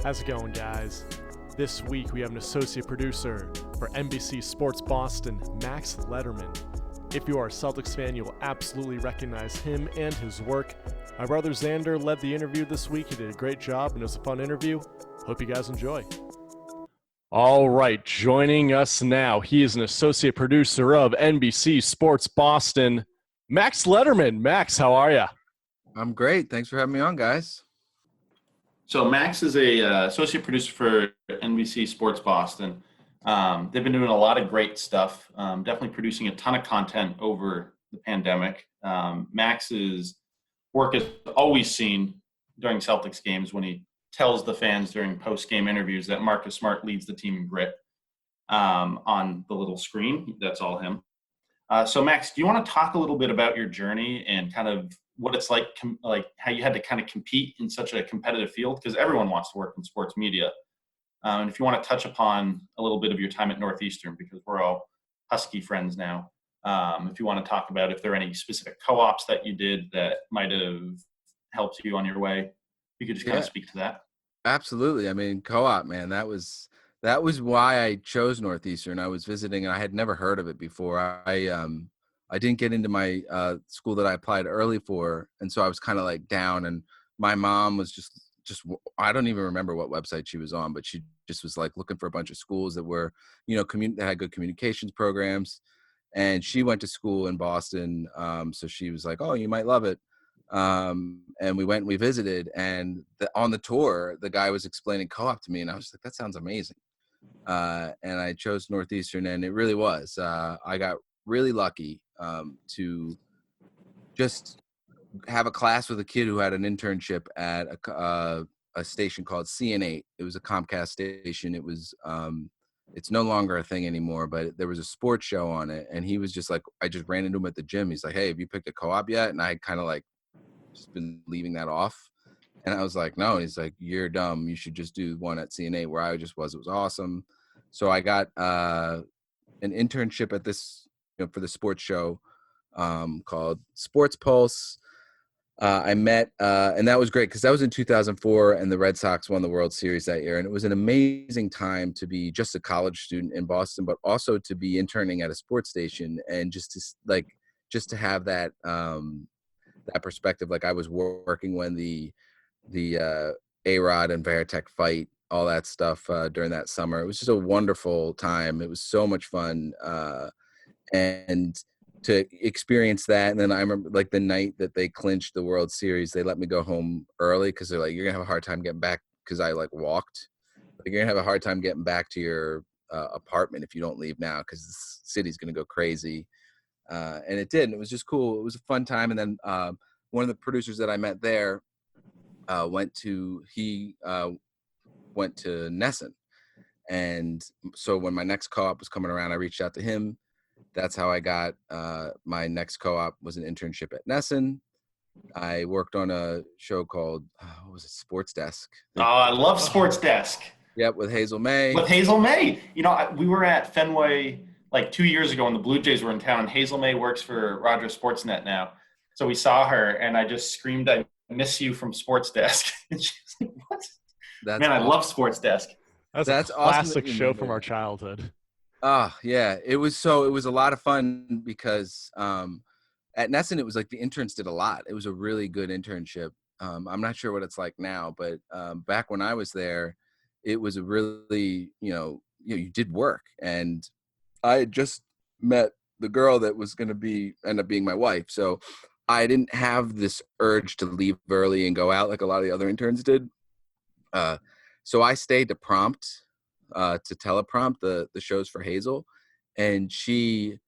How's it going, guys? This week we have an associate producer for NBC Sports Boston, Max Lederman. If you are a Celtics fan, you'll absolutely recognize him and his work. My brother Xander led the interview this week. He did a great job, and it was a fun interview. Hope you guys enjoy. All right, joining us now, he is an associate producer of NBC Sports Boston, Max Lederman. Max, how are you? I'm great. Thanks for having me on, guys. So Max is a associate producer for NBC Sports Boston. They've been doing a lot of great stuff, definitely producing a ton of content over the pandemic. Max's work is always seen during Celtics games when he tells the fans during post-game interviews that Marcus Smart leads the team in grit on the little screen. That's all him. So Max, do you want to talk a little bit about your journey and kind of what it's like how you had to kind of compete in such a competitive field? Because everyone wants to work in sports media. And if you want to touch upon a little bit of your time at Northeastern, because we're all Husky friends now. If you want to talk about if there are any specific co-ops that you did that might have helped you on your way, you could just kind of speak to that. Absolutely. I mean, co-op, man, that was why I chose Northeastern. I was visiting and I had never heard of it before. I didn't get into my school that I applied early for, and so I was kind of like down. And my mom was just I don't even remember what website she was on, but she just was like looking for a bunch of schools that were, that had good communications programs. And she went to school in Boston, so she was like, "Oh, you might love it." And we went and we visited, and on the tour, the guy was explaining co-op to me, and I was like, "That sounds amazing." And I chose Northeastern, and it really was. I got really lucky to just have a class with a kid who had an internship at a station called CN8. It was a Comcast station. It was it's no longer a thing anymore, but there was a sports show on it, and he was just like, I just ran into him at the gym. He's like, "Hey, have you picked a co-op yet?" And I kind of like just been leaving that off, and I was like, "No." And he's like, "You're dumb. You should just do one at CN8 where I just was." It was awesome. So I got an internship at this, for the sports show called Sports Pulse. I met, and that was great because that was in 2004, and the Red Sox won the World Series that year. And it was an amazing time to be just a college student in Boston, but also to be interning at a sports station, and just to have that that perspective. Like I was working when the A-Rod and Veritek fight, all that stuff during that summer. It was just a wonderful time. It was so much fun, and to experience that. And then I remember like the night that they clinched the World Series, they let me go home early because they're like, "You're gonna have a hard time getting back," because I like walked. Like, "You're gonna have a hard time getting back to your apartment if you don't leave now, because the city's gonna go crazy." And it did. And it was just cool. It was a fun time. And then one of the producers that I met there went to Nesson. And so when my next co-op was coming around, I reached out to him. That's how I got my next co-op, was an internship at Nesson. I worked on a show called, what was it, Sports Desk. Oh, I love Sports Desk. Yep, with Hazel May. We were at Fenway like 2 years ago when the Blue Jays were in town. Hazel May works for Rogers Sportsnet now. So we saw her, and I just screamed, "I miss you" from Sports Desk. And she was like, "What?" Man, awesome. I love Sports Desk. That's a classic awesome show from our childhood. Oh, yeah. It was a lot of fun because at Nesson, it was like the interns did a lot. It was a really good internship. I'm not sure what it's like now, but back when I was there, it was a really, you did work. And I had just met the girl that was going to end up being my wife. So I didn't have this urge to leave early and go out like a lot of the other interns did. So I stayed to prompt, to teleprompt the shows for Hazel. And she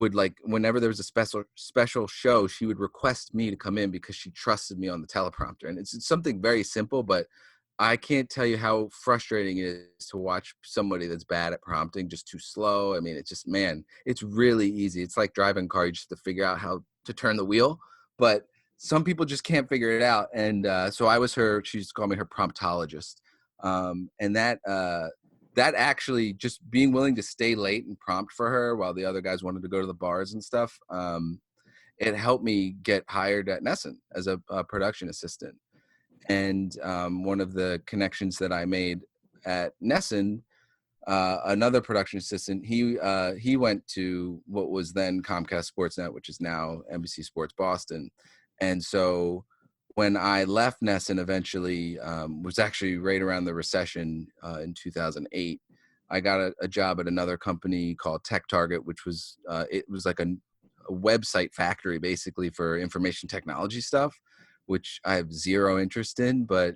would, like, whenever there was a special show, she would request me to come in because she trusted me on the teleprompter. And it's something very simple, but I can't tell you how frustrating it is to watch somebody that's bad at prompting, just too slow. I mean, it's just, man, it's really easy. It's like driving a car. You just have to figure out how to turn the wheel. But some people just can't figure it out. And so I was she used to call me her promptologist. And that actually, just being willing to stay late and prompt for her while the other guys wanted to go to the bars and stuff, it helped me get hired at Nesson as a production assistant. And one of the connections that I made at Nesson, another production assistant, he went to what was then Comcast Sportsnet, which is now NBC Sports Boston. And so when I left Nesson eventually, was actually right around the recession in 2008, I got a job at another company called Tech Target, which was, it was like a website factory basically for information technology stuff, which I have zero interest in, but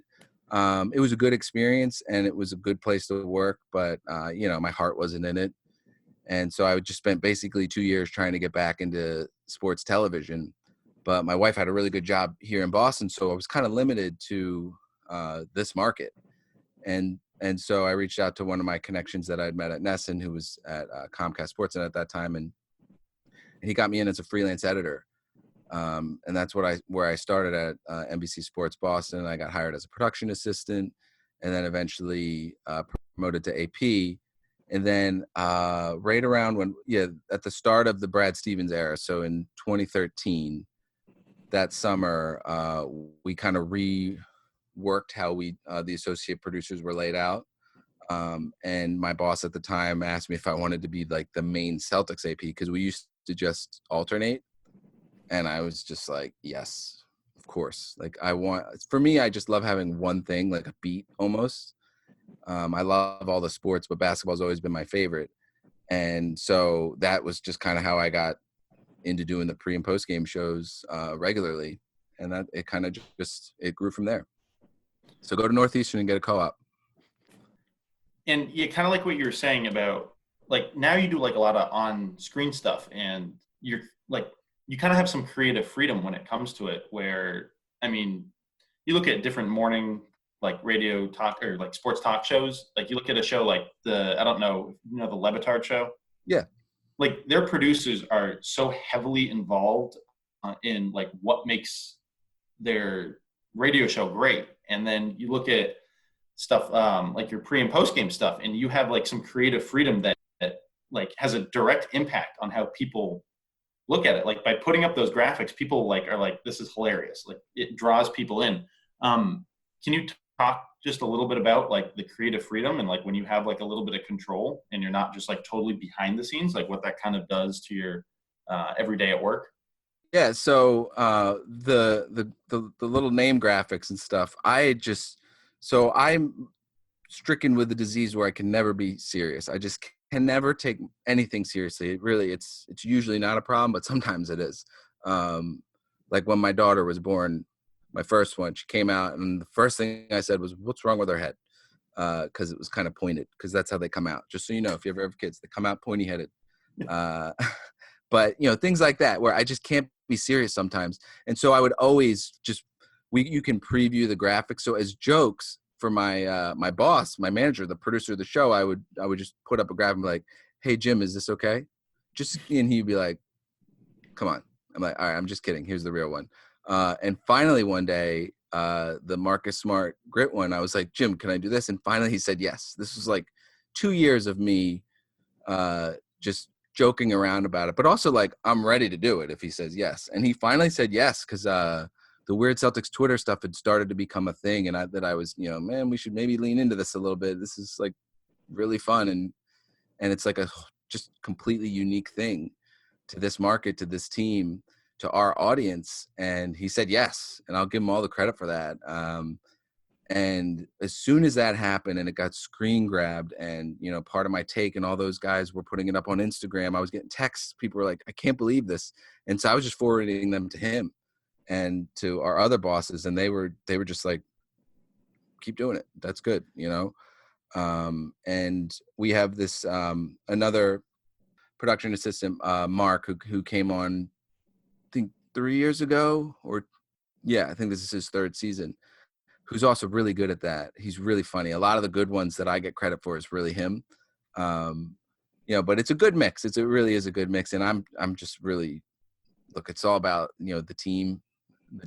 it was a good experience and it was a good place to work, but my heart wasn't in it. And so I just spent basically 2 years trying to get back into sports television, but my wife had a really good job here in Boston. So I was kind of limited to this market. And so I reached out to one of my connections that I'd met at Nesson, who was at Comcast Sportsnet at that time. And he got me in as a freelance editor. And that's where I started at NBC Sports Boston. I got hired as a production assistant, and then eventually promoted to AP. And then right around at the start of the Brad Stevens era, so in 2013, that summer, we kind of reworked how the associate producers were laid out. And my boss at the time asked me if I wanted to be like the main Celtics AP, because we used to just alternate. And I was just like, yes, of course. Like for me, I just love having one thing, like a beat almost. I love all the sports, but basketball's always been my favorite. And so that was just kind of how I got into doing the pre and post game shows regularly. And that it kind of it grew from there. So go to Northeastern and get a co-op. And you kind of like what you were saying about, like, now you do like a lot of on-screen stuff, and you're like, you kind of have some creative freedom when it comes to it, where, I mean, you look at different morning, like radio talk or like sports talk shows. Like you look at a show like I don't know, the Levitard show. Yeah. Like their producers are so heavily involved in like what makes their radio show great. And then you look at stuff like your pre and post game stuff, and you have like some creative freedom that like has a direct impact on how people look at it. Like by putting up those graphics, people like are like, this is hilarious. Like it draws people in. Can you talk just a little bit about like the creative freedom and like when you have like a little bit of control and you're not just like totally behind the scenes, like what that kind of does to your every day at work? Yeah. So the little name graphics and stuff, so I'm stricken with the disease where I can never be serious. I just can never take anything seriously. It's usually not a problem, but sometimes it is. Like when my daughter was born, my first one, she came out and the first thing I said was, what's wrong with her head? Cause it was kind of pointed, cause that's how they come out. Just so you know, if you ever have kids, they come out pointy headed. But things like that where I just can't be serious sometimes. And so I would always you can preview the graphics. So as jokes, for my my boss, my manager, the producer of the show, I would just put up a graph and be like, hey Jim, is this okay? And he'd be like, come on. I'm like, all right, I'm just kidding. Here's the real one. And finally one day, the Marcus Smart grit one, I was like, Jim, can I do this? And finally he said yes. This was like 2 years of me just joking around about it, but also like, I'm ready to do it if he says yes. And he finally said yes, because the Weird Celtics Twitter stuff had started to become a thing. And I was, man, we should maybe lean into this a little bit. This is like really fun. And it's like a just completely unique thing to this market, to this team, to our audience. And he said yes. And I'll give him all the credit for that. And as soon as that happened and it got screen grabbed and, part of my take and all those guys were putting it up on Instagram, I was getting texts. People were like, I can't believe this. And so I was just forwarding them to him and to our other bosses. And they were just like, keep doing it. That's good. And we have this, another production assistant, Mark, who came on, I think 3 years ago, I think this is his third season, who's also really good at that. He's really funny. A lot of the good ones that I get credit for is really him. But it's a good mix. It really is a good mix. And I'm just really, look, it's all about, the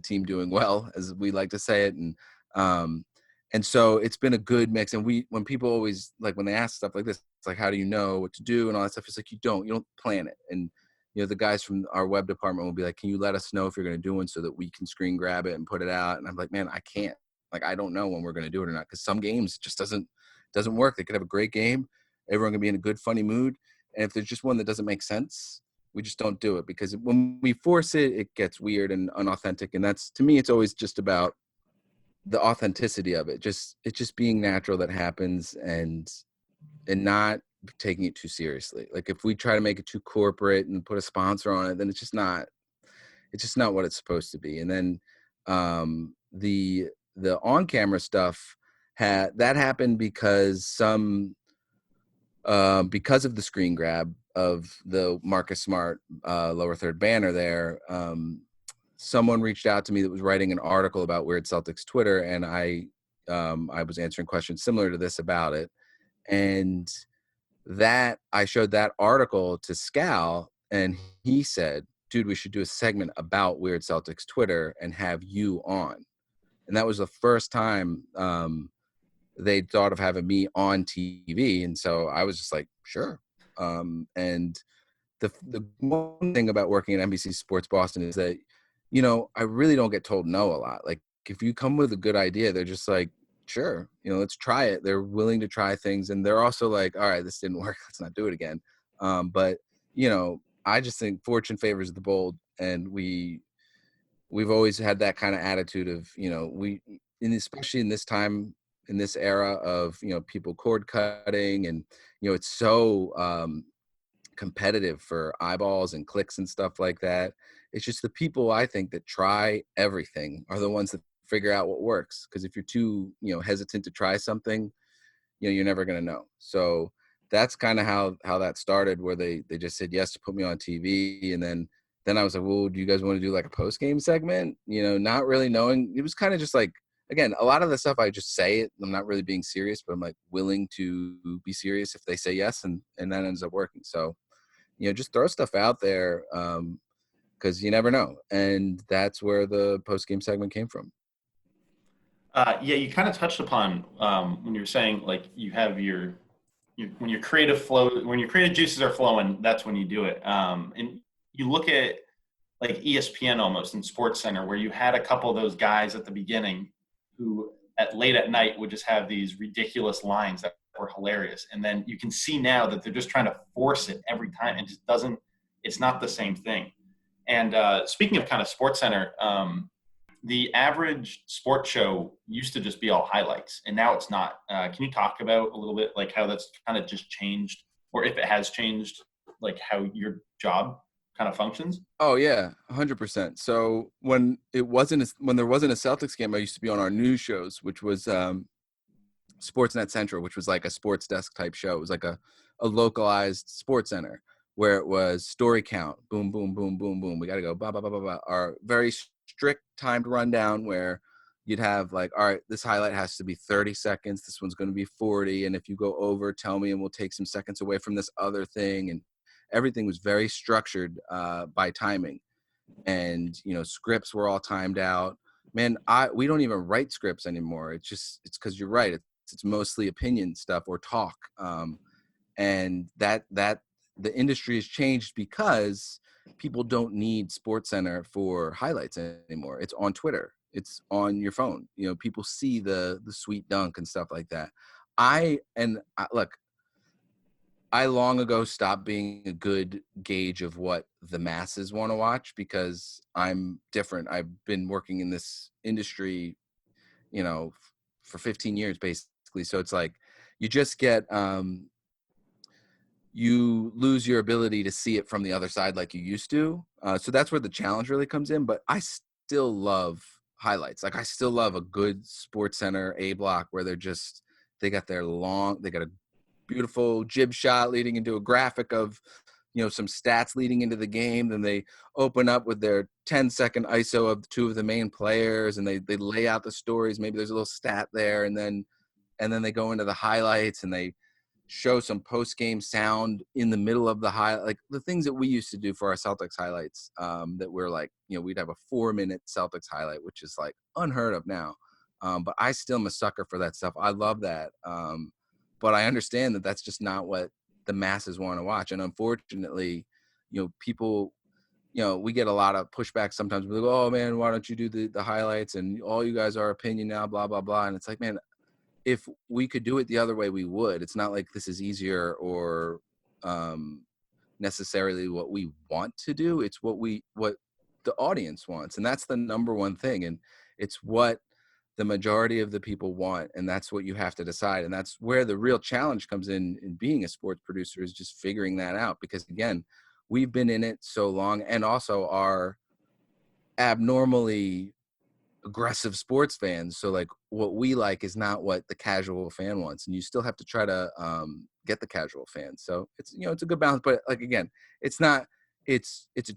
team doing well, as we like to say it. And so it's been a good mix. And when people always, like, when they ask stuff like this, it's like, how do you know what to do and all that stuff? It's like, you don't plan it. And, the guys from our web department will be like, can you let us know if you're going to do one so that we can screen grab it and put it out? And I'm like, man, I can't. Like, I don't know when we're going to do it or not, because some games just doesn't work. They could have a great game, everyone can be in a good, funny mood, and if there's just one that doesn't make sense, we just don't do it, because when we force it, it gets weird and unauthentic. And that's, to me, it's always just about the authenticity of it. It's just being natural that happens, and not taking it too seriously. Like, if we try to make it too corporate and put a sponsor on it, then it's just not what it's supposed to be. And then the on-camera stuff that happened because because of the screen grab of the Marcus Smart lower third banner there. Someone reached out to me that was writing an article about Weird Celtics Twitter, and I was answering questions similar to this about it. And that I showed that article to Scal, and he said, dude, we should do a segment about Weird Celtics Twitter and have you on. And that was the first time they thought of having me on TV. And so I was just like, sure. And the one thing about working at NBC Sports Boston is that, I really don't get told no a lot. Like, if you come with a good idea, they're just like, sure, let's try it. They're willing to try things. And they're also like, all right, this didn't work, let's not do it again. But I just think fortune favors the bold. And we've always had that kind of attitude of, especially in this time, in this era of, people cord cutting, and, it's so competitive for eyeballs and clicks and stuff like that. It's just the people, I think, that try everything are the ones that figure out what works. Because if you're too, hesitant to try something, you're never going to know. So that's kind of how that started, where they just said yes to put me on TV. And then I was like, well, do you guys want to do like a post-game segment? Not really knowing. It was kind of just like, again, a lot of the stuff I just say it. I'm not really being serious, but I'm like willing to be serious if they say yes, and that ends up working. So, just throw stuff out there, because you never know. And that's where the post-game segment came from. Yeah, you kind of touched upon when you were saying, like, you have when your creative juices are flowing, that's when you do it. And you look at like ESPN almost in Sports Center, where you had a couple of those guys at the beginning who late at night would just have these ridiculous lines that were hilarious. And then you can see now that they're just trying to force it every time. It just it's not the same thing. And speaking of kind of Sports Center, the average sports show used to just be all highlights, and now it's not. Can you talk about a little bit like how that's kind of just changed, or if it has changed, like how your job kind of functions? Oh yeah, 100%. So when there wasn't a Celtics game, I used to be on our news shows, which was Sportsnet Central, which was like a sports desk type show. It was like a localized Sports Center, where it was story count, boom, boom, boom, boom, boom. We got to go, blah, blah, blah, blah, blah. Our very strict timed rundown, where you'd have like, all right, this highlight has to be 30 seconds. This one's going to be 40. And if you go over, tell me, and we'll take some seconds away from this other thing. And everything was very structured by timing. And, scripts were all timed out. Man, we don't even write scripts anymore. It's because you're right. It's mostly opinion stuff or talk. And that the industry has changed because people don't need Sports Center for highlights anymore. It's on Twitter. It's on your phone. People see the sweet dunk and stuff like that. Look, I long ago stopped being a good gauge of what the masses want to watch, because I'm different. I've been working in this industry, for 15 years basically. So it's like you just get you lose your ability to see it from the other side like you used to. So that's where the challenge really comes in. But I still love highlights. Like, I still love a good Sports Center A block where they got a beautiful jib shot leading into a graphic of, some stats leading into the game. Then they open up with their 10-second ISO of two of the main players, and they lay out the stories. Maybe there's a little stat there, and then they go into the highlights, and they show some post-game sound in the middle of the like the things that we used to do for our Celtics highlights, that we're like, we'd have a 4-minute Celtics highlight, which is like unheard of now. But I still am a sucker for that stuff. I love that. But I understand that that's just not what the masses want to watch. And unfortunately, people, we get a lot of pushback sometimes. We're like, oh man, why don't you do the highlights? And all you guys are opinion now, blah, blah, blah. And it's like, man, if we could do it the other way, we would. It's not like this is easier or necessarily what we want to do. It's what the audience wants. And that's the number one thing. And it's what the majority of the people want. And that's what you have to decide. And that's where the real challenge comes in being a sports producer, is just figuring that out. Because again, we've been in it so long, and also are abnormally aggressive sports fans. So like what we like is not what the casual fan wants. And you still have to try to get the casual fan. So it's, it's a good balance, but like, again, it's a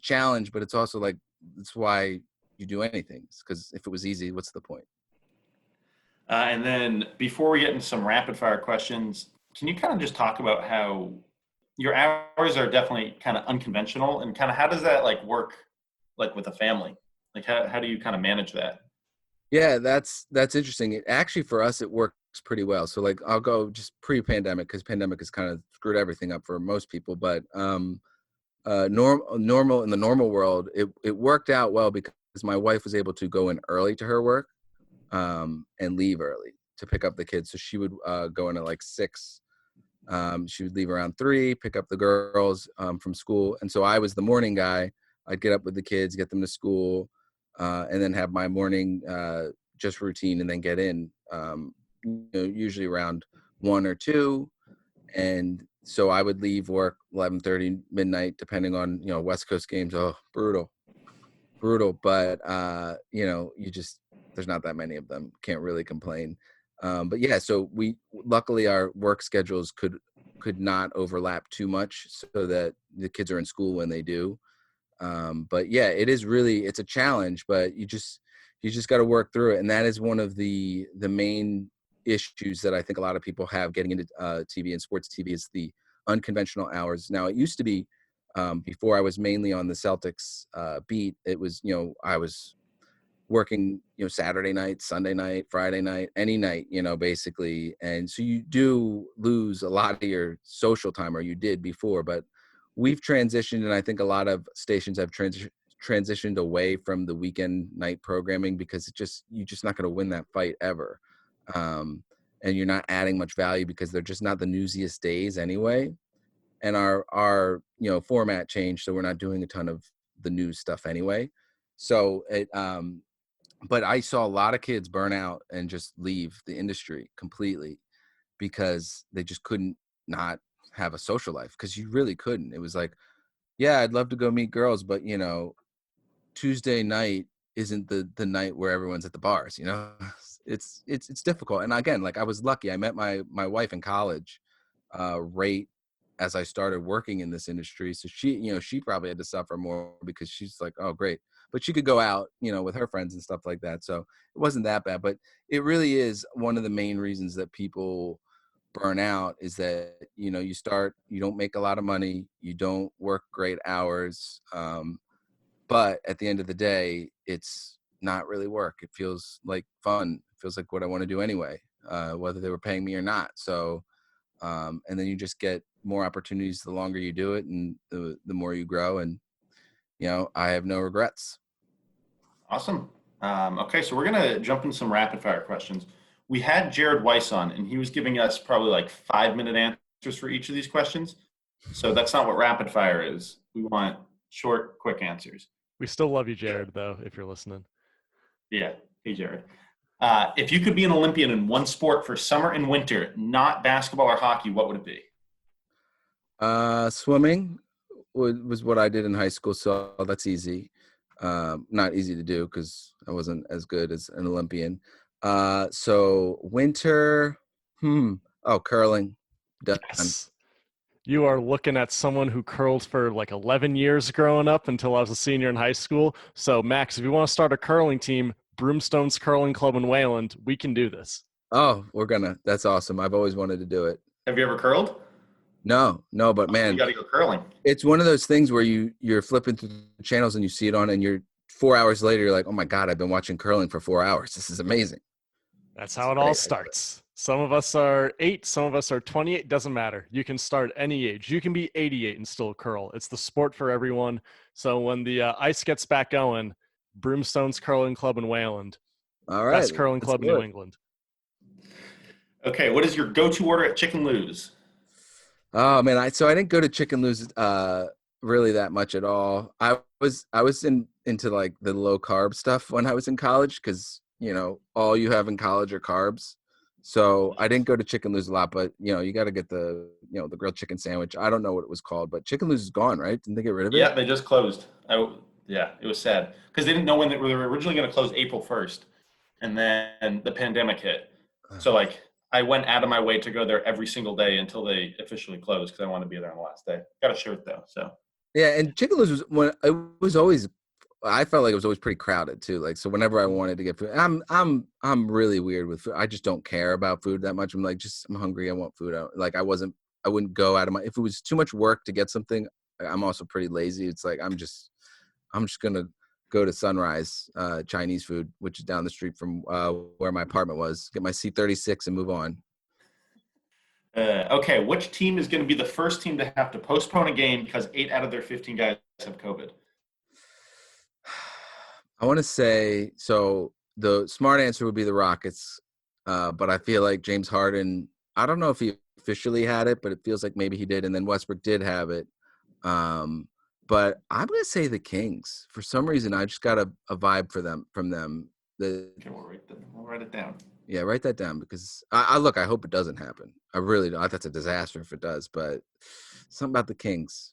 challenge, but it's also like, that's why you do anything. Because if it was easy, what's the point? And then before we get into some rapid fire questions, can you kind of just talk about how your hours are definitely kind of unconventional, and kind of how does that like work like with a family? Like how do you kind of manage that? Yeah, that's interesting. It actually, for us, it works pretty well. So like, I'll go just pre-pandemic, because pandemic has kind of screwed everything up for most people. But normal in the normal world, it worked out well because my wife was able to go in early to her work and leave early to pick up the kids. So she would go in at like 6. She would leave around 3, pick up the girls from school. And so I was the morning guy. I'd get up with the kids, get them to school, and then have my morning just routine, and then get in usually around 1 or 2. And so I would leave work 11:30, midnight, depending on, West Coast games. Oh, brutal. But, there's not that many of them. Can't really complain. But yeah, so luckily our work schedules could not overlap too much, so that the kids are in school when they do. But yeah, it's a challenge, but you just got to work through it. And that is one of the main issues that I think a lot of people have getting into TV and sports TV, is the unconventional hours. Now, it used to be, before I was mainly on the Celtics beat, it was, I was working, Saturday night, Sunday night, Friday night, any night, basically. And so you do lose a lot of your social time, or you did before, but we've transitioned. And I think a lot of stations have transitioned away from the weekend night programming, because you're just not going to win that fight ever. And you're not adding much value, because they're just not the newsiest days anyway. And our format changed, so we're not doing a ton of the news stuff anyway. So but I saw a lot of kids burn out and just leave the industry completely, because they just couldn't not have a social life, because you really couldn't. It was like, yeah, I'd love to go meet girls, but Tuesday night isn't the night where everyone's at the bars. It's difficult. And again, like, I was lucky. I met my wife in college, right as I started working in this industry. So she probably had to suffer more, because she's like, oh, great. But she could go out, with her friends and stuff like that. So it wasn't that bad. But it really is one of the main reasons that people burn out, is that, you don't make a lot of money. You don't work great hours. But at the end of the day, it's not really work. It feels like fun. It feels like what I want to do anyway, whether they were paying me or not. So, and then you just get more opportunities the longer you do it, and the more you grow. And, I have no regrets. Awesome. Okay, so we're going to jump into some rapid fire questions. We had Jared Weiss on, and he was giving us probably like 5-minute answers for each of these questions. So that's not what rapid fire is. We want short, quick answers. We still love you, Jared, though, if you're listening. Yeah. Hey, Jared. If you could be an Olympian in one sport for summer and winter, not basketball or hockey, what would it be? Swimming was what I did in high school, so that's easy. Not easy to do, because I wasn't as good as an Olympian. So winter, curling. Done. Yes. You are looking at someone who curled for like 11 years growing up, until I was a senior in high school. So, Max, if you want to start a curling team, Broomstone's Curling Club in Wayland, we can do this. Oh, that's awesome. I've always wanted to do it. Have you ever curled? No, but man, you got to go curling. It's one of those things where you're flipping through the channels and you see it on, and you're 4 hours later, you're like, oh my God, I've been watching curling for 4 hours. This is amazing. That's It's how it all great. starts. Some of us are 8, some of us are 28. Doesn't matter. You can start any age. You can be 88 and still curl. It's the sport for everyone. So when the ice gets back going, Broomstone's Curling Club in Wayland, All right, best curling let's club in do New it. England. Okay, what is your go-to order at Chicken Lou's? Oh man, I didn't go to Chicken Lou's really that much at all. I was into like the low carb stuff when I was in college because all you have in college are carbs. So I didn't go to Chicken Lou's a lot, but you got to get the grilled chicken sandwich. I don't know what it was called, but Chicken Lou's is gone, right? Didn't they get rid of it? Yeah, they just closed. Yeah, it was sad because they didn't know when they were originally going to close April 1st, and then the pandemic hit. So like I went out of my way to go there every single day until they officially closed because I wanted to be there on the last day. Got a shirt though, so Yeah, and Chicken Lou's was always. I felt like it was always pretty crowded too. Like so, whenever I wanted to get food, I'm really weird with food. I just don't care about food that much. I'm like, I'm hungry. I want food. I wouldn't go out of my. If it was too much work to get something, I'm also pretty lazy. It's like I'm just gonna go to Sunrise Chinese food, which is down the street from where my apartment was. Get my C36 and move on. okay, which team is going to be the first team to have to postpone a game because 8 out of their 15 guys have COVID? I want to say so. The smart answer would be the Rockets, but I feel like James Harden. I don't know if he officially had it, but it feels like maybe he did, and then Westbrook did have it. But I'm gonna say the Kings. For some reason, I just got a vibe from them. Okay, we'll write it down. Yeah, write that down because I look. I hope it doesn't happen. I really don't. That's a disaster if it does. But something about the Kings.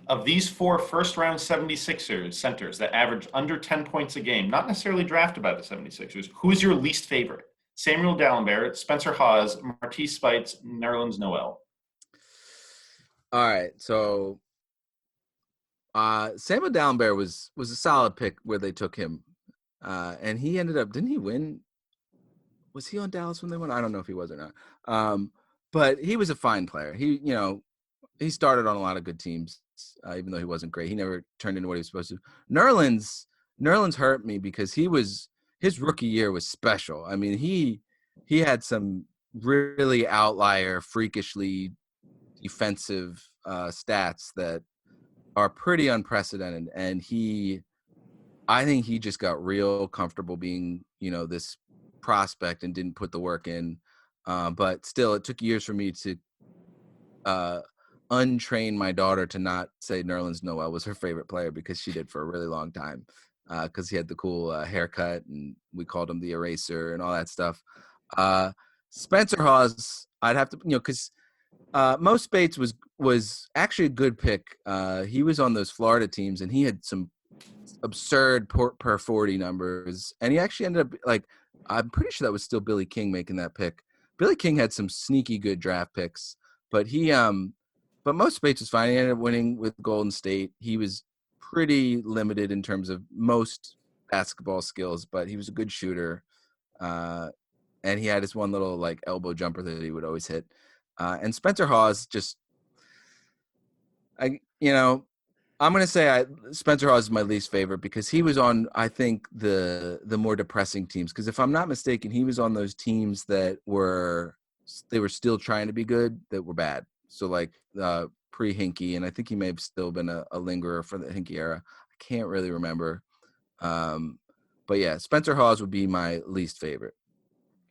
Of these 4 first-round 76ers centers that average under 10 points a game, not necessarily drafted by the 76ers, who is your least favorite? Samuel Dalembert, Spencer Hawes, Martise Spites, Nerlens Noel. All right, so Samuel Dalembert was a solid pick where they took him, and he ended up. Didn't he win? Was he on Dallas when they won? I don't know if he was or not. But he was a fine player. He started on a lot of good teams, even though he wasn't great. He never turned into what he was supposed to. Nerlens hurt me because his rookie year was special. I mean, he had some really outlier, freakishly defensive stats that are pretty unprecedented. And I think he just got real comfortable being, this prospect and didn't put the work in. But still, it took years for me to untrain my daughter to not say Nerlens Noel was her favorite player because she did for a really long time because he had the cool haircut and we called him the eraser and all that stuff. Spencer Hawes, I'd have to, because Mo Spates was actually a good pick. He was on those Florida teams and he had some absurd per 40 numbers. And he actually ended up I'm pretty sure that was still Billy King making that pick. Billy King had some sneaky good draft picks, but but Mo Spates was fine. He ended up winning with Golden State. He was pretty limited in terms of most basketball skills, but he was a good shooter. And he had his one little elbow jumper that he would always hit. And Spencer Hawes I'm going to say Spencer Hawes is my least favorite because he was on, I think, the more depressing teams. Because if I'm not mistaken, he was on those teams that were still trying to be good that were bad. So pre-Hinkie, and I think he may have still been a lingerer for the Hinkie era. I can't really remember. But yeah, Spencer Hawes would be my least favorite.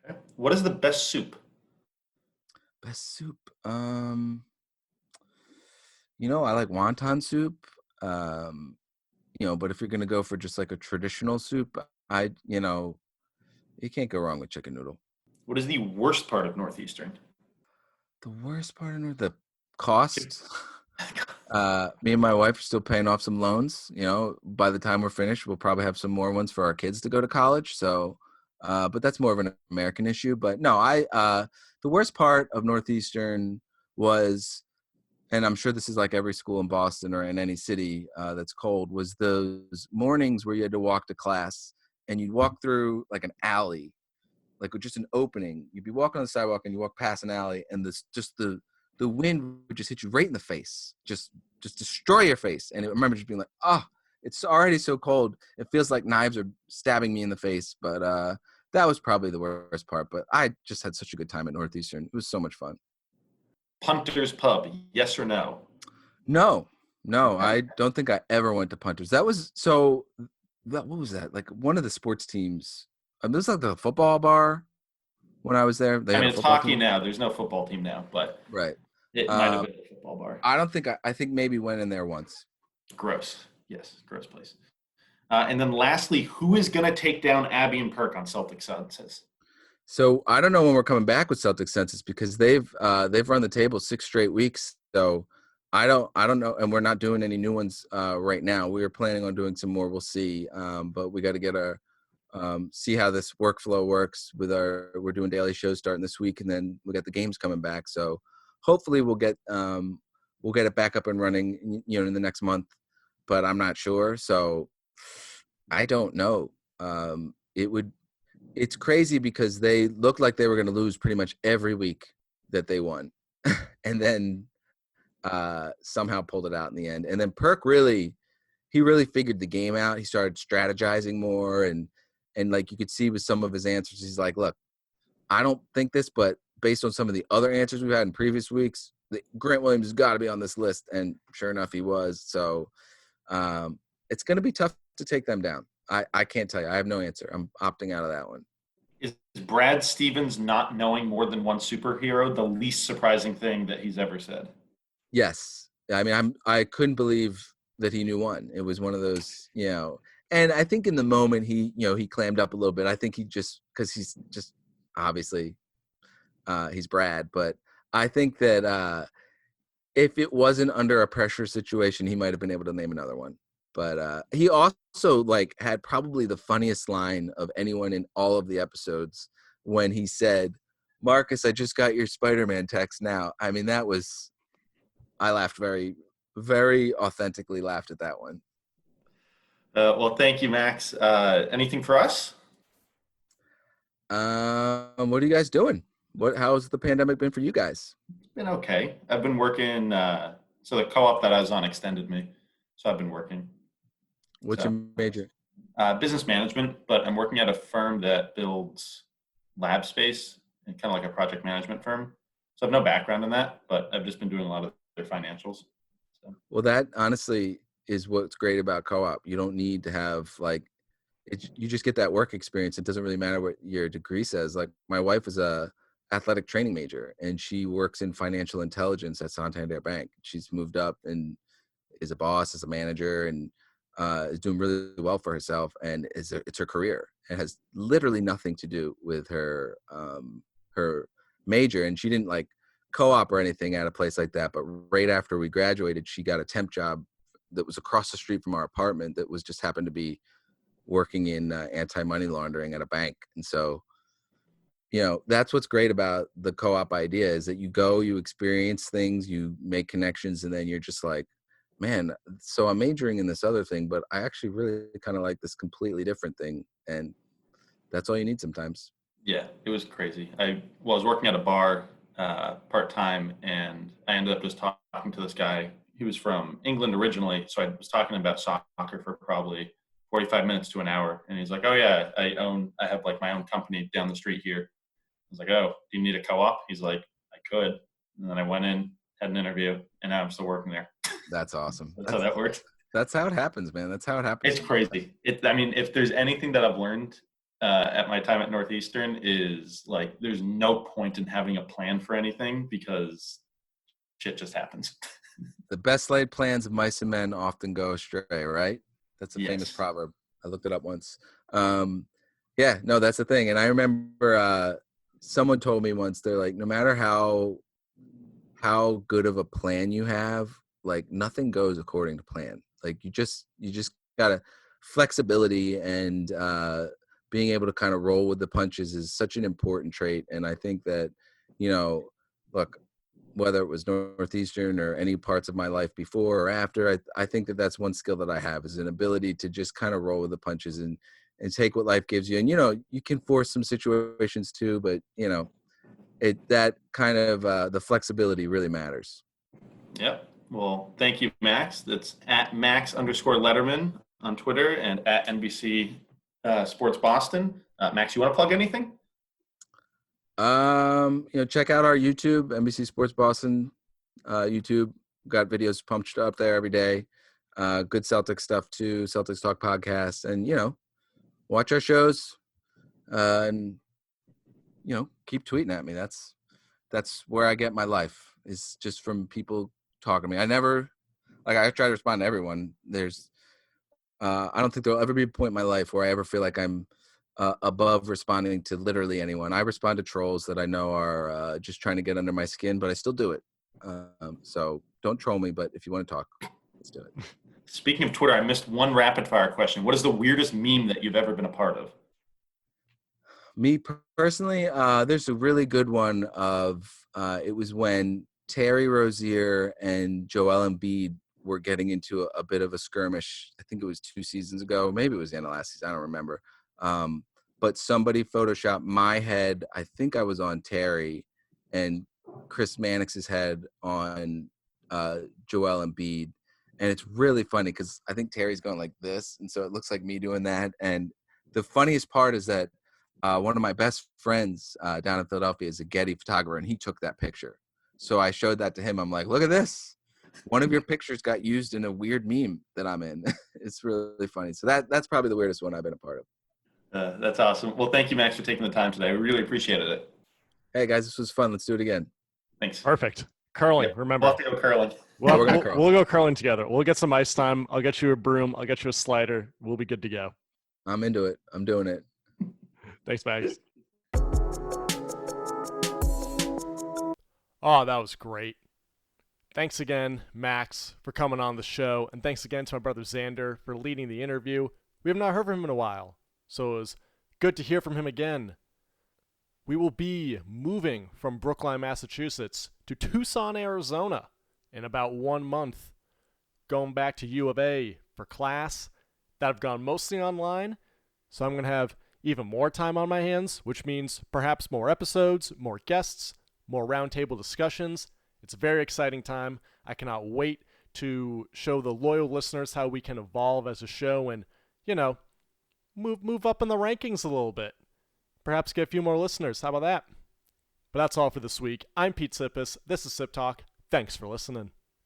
Okay. What is the best soup? Best soup? I like wonton soup. But if you're gonna go for just like a traditional soup, you can't go wrong with chicken noodle. What is the worst part of Northeastern? The worst part of the cost. Me and my wife are still paying off some loans. By the time we're finished, we'll probably have some more ones for our kids to go to college. So, but that's more of an American issue. But no, the worst part of Northeastern was, and I'm sure this is like every school in Boston or in any city that's cold, was those mornings where you had to walk to class and you'd walk through like an alley, like with just an opening. You'd be walking on the sidewalk and you walk past an alley and the wind would just hit you right in the face, just destroy your face. And I remember just being like, it's already so cold. It feels like knives are stabbing me in the face. But that was probably the worst part. But I just had such a good time at Northeastern. It was so much fun. Punter's Pub, yes or no? No, Okay. I don't think I ever went to Punters. That was so. What was that? Like one of the sports teams. It was like the football bar when I was there. They I had mean, a it's football hockey team. now. There's no football team now, but Right. it might have been a football bar. I don't think I think maybe went in there once. Gross. Yes, gross place. And then lastly, who is going to take down Abby and Perk on Celtic Census? So I don't know when we're coming back with Celtic Census because they've run the table 6 straight weeks. So I don't know, and we're not doing any new ones right now. We are planning on doing some more. We'll see, but we got to get our see how this workflow works with we're doing daily shows starting this week, and then we got the games coming back. So hopefully we'll get it back up and running, in the next month, but I'm not sure. So I don't know. It's crazy because they looked like they were going to lose pretty much every week that they won, and then somehow pulled it out in the end. And then Perk really figured the game out. He started strategizing more, and like you could see with some of his answers, he's like, look, I don't think this, but based on some of the other answers we've had in previous weeks, Grant Williams has got to be on this list. And sure enough, he was. So it's going to be tough to take them down. I can't tell you. I have no answer. I'm opting out of that one. Is Brad Stevens not knowing more than one superhero the least surprising thing that he's ever said? Yes. I mean, I couldn't believe that he knew one. It was one of those, and I think in the moment he clammed up a little bit. I think he just, because he's just obviously he's Brad, but I think that if it wasn't under a pressure situation, he might have been able to name another one. But he also had probably the funniest line of anyone in all of the episodes when he said, "Marcus, I just got your Spider-Man text now." I mean, I laughed very, very authentically laughed at that one. Well, thank you, Max. Anything for us? What are you guys doing? How's the pandemic been for you guys? It's been okay. I've been working. So the co-op that I was on extended me, so I've been working. What's your major? Business management, but I'm working at a firm that builds lab space and kind of like a project management firm. So I have no background in that, but I've just been doing a lot of their financials. So. Well, that honestly is what's great about co-op. You don't need to have you just get that work experience. It doesn't really matter what your degree says. Like my wife is a athletic training major and she works in financial intelligence at Santander Bank. She's moved up and is a boss, is a manager, and is doing really well for herself. And it's her career. It has literally nothing to do with her her major. And she didn't co-op or anything at a place like that. But right after we graduated, she got a temp job that was across the street from our apartment that was just happened to be working in anti-money laundering at a bank. And so, that's what's great about the co-op idea is that you go, you experience things, you make connections, and then you're just like, man, so I'm majoring in this other thing, but I actually really kind of like this completely different thing. And that's all you need sometimes. Yeah, it was crazy. I was working at a bar part-time, and I ended up just talking to this guy. He was from England originally, so I was talking about soccer for probably 45 minutes to an hour. And he's like, oh yeah, I have my own company down the street here. I was like, oh, do you need a co-op? He's like, I could. And then I went in, had an interview, and now I'm still working there. That's awesome. That's how that works. That's how it happens, man. That's how it happens. It's crazy. If there's anything that I've learned at my time at Northeastern is there's no point in having a plan for anything because shit just happens. The best laid plans of mice and men often go astray, right? That's a famous proverb. I looked it up once. Yeah, no, that's the thing. And I remember someone told me once, they're like, no matter how good of a plan you have, nothing goes according to plan. You just gotta flexibility and being able to kind of roll with the punches is such an important trait. And I think that, look, whether it was Northeastern or any parts of my life before or after, I think that that's one skill that I have is an ability to just kind of roll with the punches and take what life gives you. And, you can force some situations too, but, that kind of the flexibility really matters. Yep. Well, thank you, Max. That's at Max_Lederman on Twitter and at NBC Sports Boston. Max, you want to plug anything? Check out our YouTube, NBC Sports Boston YouTube. Got videos pumped up there every day. Good Celtics stuff too, Celtics Talk podcast, and watch our shows, and keep tweeting at me. That's where I get my life, is just from people talking to me. I never, I try to respond to everyone. I don't think there'll ever be a point in my life where I ever feel like I'm above responding to literally anyone. I respond to trolls that I know are just trying to get under my skin, but I still do it. So don't troll me, but if you want to talk, let's do it. Speaking of Twitter, I missed one rapid fire question. What is the weirdest meme that you've ever been a part of? Me personally, there's a really good one of it was when Terry Rozier and Joel Embiid were getting into a bit of a skirmish. I think it was 2 seasons ago. Maybe it was the end of last season. I don't remember. But somebody photoshopped my head. I think I was on Terry, and Chris Mannix's head on Joel Embiid. And it's really funny because I think Terry's going like this, and so it looks like me doing that. And the funniest part is that one of my best friends down in Philadelphia is a Getty photographer, and he took that picture. So I showed that to him. I'm like, look at this. One of your pictures got used in a weird meme that I'm in. It's really funny. So that's probably the weirdest one I've been a part of. That's awesome. Well, thank you, Max, for taking the time today. We really appreciated it. Hey, guys, this was fun. Let's do it again. Thanks. Perfect. Curling, remember. We'll have to go curling. We'll go curling together. We'll get some ice time. I'll get you a broom. I'll get you a slider. We'll be good to go. I'm into it. I'm doing it. Thanks, Max. Oh, that was great. Thanks again, Max, for coming on the show. And thanks again to my brother Xander for leading the interview. We have not heard from him in a while, so it was good to hear from him again. We will be moving from Brookline, Massachusetts to Tucson, Arizona in about 1 month. Going back to U of A for class that have gone mostly online. So I'm going to have even more time on my hands, which means perhaps more episodes, more guests, more roundtable discussions. It's a very exciting time. I cannot wait to show the loyal listeners how we can evolve as a show and, move up in the rankings a little bit. Perhaps get a few more listeners. How about that? But that's all for this week. I'm Pete Sippis. This is Sip Talk. Thanks for listening.